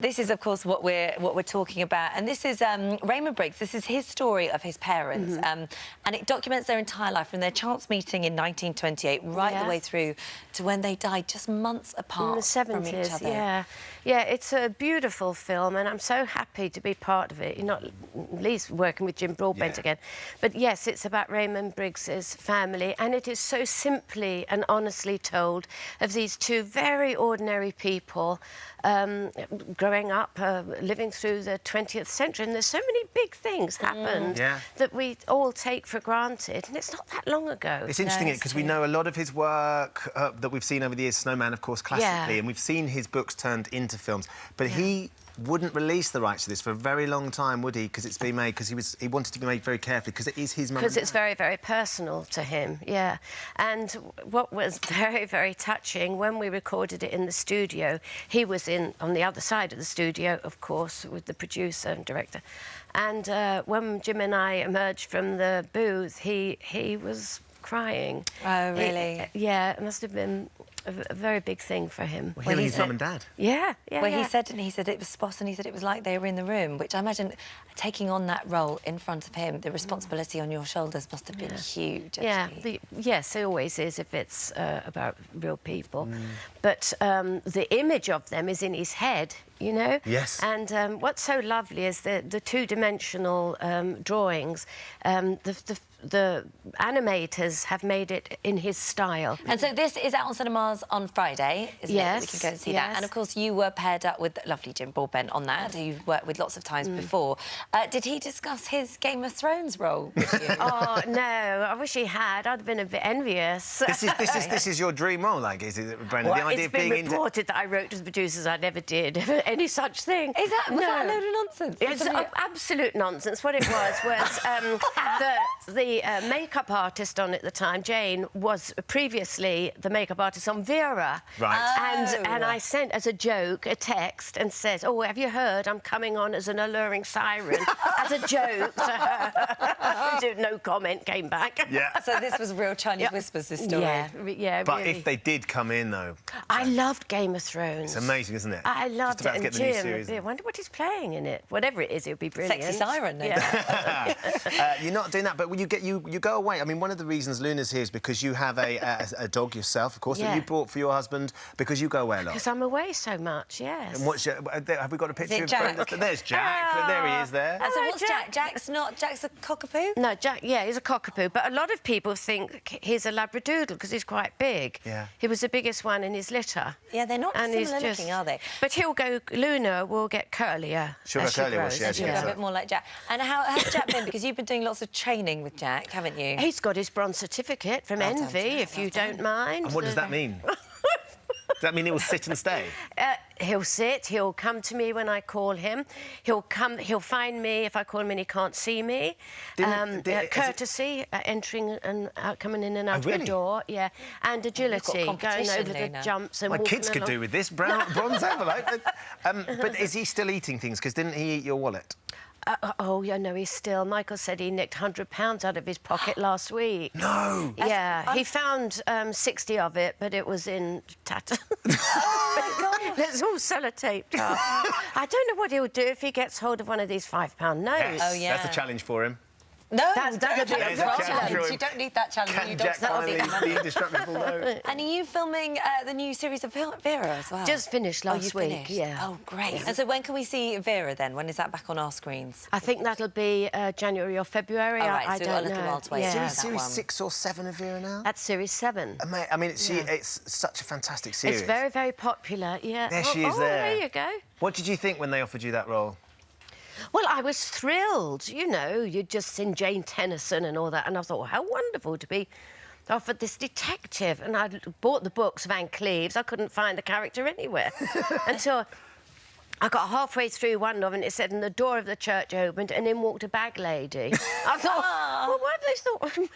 This is, of course, what we're talking about, and this is Raymond Briggs. This is his story of his parents, and it documents their entire life from their chance meeting in 1928 right the way through to when they died, just months apart in the 70s, from each other. Yeah, it's a beautiful film, and I'm so happy to be part of it. You're not least working with Jim Broadbent again, but yes, it's about Raymond Briggs's family, and it is so simply and honestly told of these two very ordinary people. Growing up, living through the 20th century, and there's so many big things happened that we all take for granted, and it's not that long ago. It's interesting because we know a lot of his work that we've seen over the years, Snowman, of course, classically, and we've seen his books turned into films, but he wouldn't release the rights to this for a very long time, would he? Because it's been made, because he wanted to be made very carefully, because it is his mum. Because it's very, very personal to him, And what was very, very touching, when we recorded it in the studio, he was on the other side of the studio, of course, with the producer and director. And when Jim and I emerged from the booth, he was crying. Oh, really? It must have been a very big thing for him. Well, he his mum and dad. He said it was spot on. He said it was like they were in the room, which I imagine taking on that role in front of him, the responsibility on your shoulders must have been huge. Actually. Yes, it always is if it's about real people. But the image of them is in his head, you know? Yes. And what's so lovely is the two-dimensional drawings. The animators have made it in his style. And so this is out on cinemas on Friday, isn't it? We can go and see that. And, of course, you were paired up with lovely Jim Broadbent on that, who you've worked with lots of times before. Did he discuss his Game of Thrones role with you? Oh, no, I wish he had. I'd have been a bit envious. This is your dream role, like, is it, Brenda? Well, the idea it's of being been reported that I wrote to the producers I never did any such thing. Was that a load of nonsense? It's absolute nonsense. What it was the makeup artist on at the time, Jane, was previously the makeup artist on Vera. Right. And I sent, as a joke, a text and said, "Oh, have you heard? I'm coming on as an alluring siren," as a joke to her. No comment came back. Yeah. So this was real Chinese whispers, this story. Yeah, But really. if they did come in, though... I loved Game of Thrones. It's amazing, isn't it? I loved it. And Jim, I wonder what he's playing in it. Whatever it is, it would be brilliant. Sexy siren, no? You're not doing that, but when you go away. I mean, one of the reasons Luna's here is because you have a dog yourself, of course, that you brought for your husband, because you go away a lot. Because I'm away so much, yes. And what's have we got a picture of Jack? Brenda? There's Jack. There he is there. So what's Jack? Jack's a cockapoo? No, Jack, he's a cockapoo, but a lot of people think he's a Labradoodle because he's quite big. Yeah. He was the biggest one in his litter. Yeah, they're not similar looking, are they? But Luna will get curlier She'll as get she curlier, grows. will she? She'll go a bit more like Jack. And how's Jack been? Because you've been doing lots of training with Jack, haven't you? He's got his bronze certificate from Envy, if you don't mind. And what does that mean? Does that mean he will sit and stay? He'll sit, he'll come to me when I call him. He'll find me if I call him and he can't see me. Courtesy, entering and coming in and out of the door, and agility, going over the jumps and my walking kids could along. do with this bronze envelope. But is he still eating things? Because didn't he eat your wallet? No, he's still... Michael said he nicked £100 out of his pocket last week. No! He found 60 of it, but it was in tatters. Oh, my God! It's all sellotaped up. I don't know what he'll do if he gets hold of one of these £5 notes. Yes. Oh, yeah. That's a challenge for him. No, that'd be a challenge. You don't need that challenge. Can Jack finally be indestructible, though? And are you filming the new series of Vera as well? Just finished last week, finished? yeah. Oh, great. And so when can we see Vera, then? When is that back on our screens? I think that'll be January or February. All right, I so don't we've got a little know. while to wait. Yeah. Series 6 or 7 of Vera now? That's series 7. I mean, it's such a fantastic series. It's very, very popular, There she is there. There you go. What did you think when they offered you that role? Well, I was thrilled, you know. You'd just seen Jane Tennyson and all that, and I thought, well, how wonderful to be offered this detective. And I'd bought the books, Van Cleves. I couldn't find the character anywhere until I got halfway through one of them, and it said, and the door of the church opened, and in walked a bag lady. I thought, well, why have they thought of me?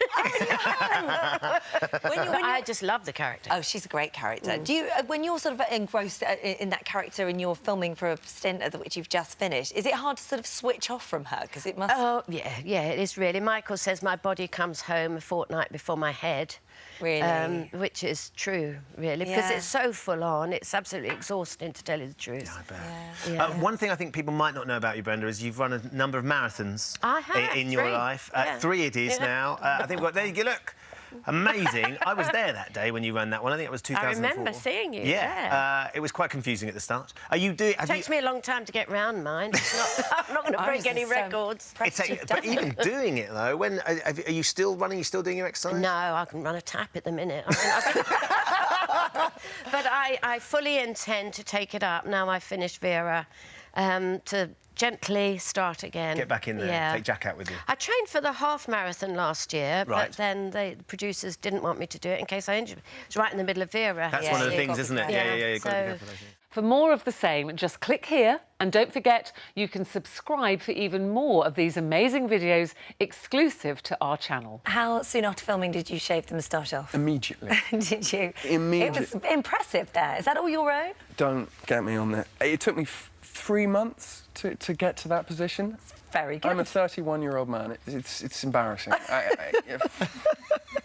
I just love the character. Oh, she's a great character. Do you, when you're sort of engrossed in that character and you're filming for a stint at which you've just finished, is it hard to sort of switch off from her? Because it must... Oh, yeah, it is really. Michael says my body comes home a fortnight before my head. Really? Which is true, really, because it's so full on. It's absolutely exhausting, to tell you the truth. I bet. Yeah. One thing I think people might not know about you, Brenda, is you've run a number of marathons in your life. 3 it is now. I think there you go, look. Amazing. I was there that day when you ran that one. I think it was 2004. I remember seeing you. Yeah. It was quite confusing at the start. Are you doing? It takes me a long time to get round mine. I'm not going to break any records. But even doing it though, when are you still running? Are you still doing your exercise? No, I can run a tap at the minute. But I fully intend to take it up now I've finished Vera, to gently start again. Get back in there. Take Jack out with you. I trained for the half marathon last year, right. but then the producers didn't want me to do it in case I injured me. It was right in the middle of Vera. That's one of the things, isn't it? Yeah. You've got to be careful. For more of the same, just click here, and don't forget you can subscribe for even more of these amazing videos exclusive to our channel. How soon after filming did you shave the moustache off? Immediately. Did you? Immediately. It was impressive there. Is that all your own? Don't get me on that. It took me 3 months to get to that position. Very good. I'm a 31-year-old man. It's embarrassing.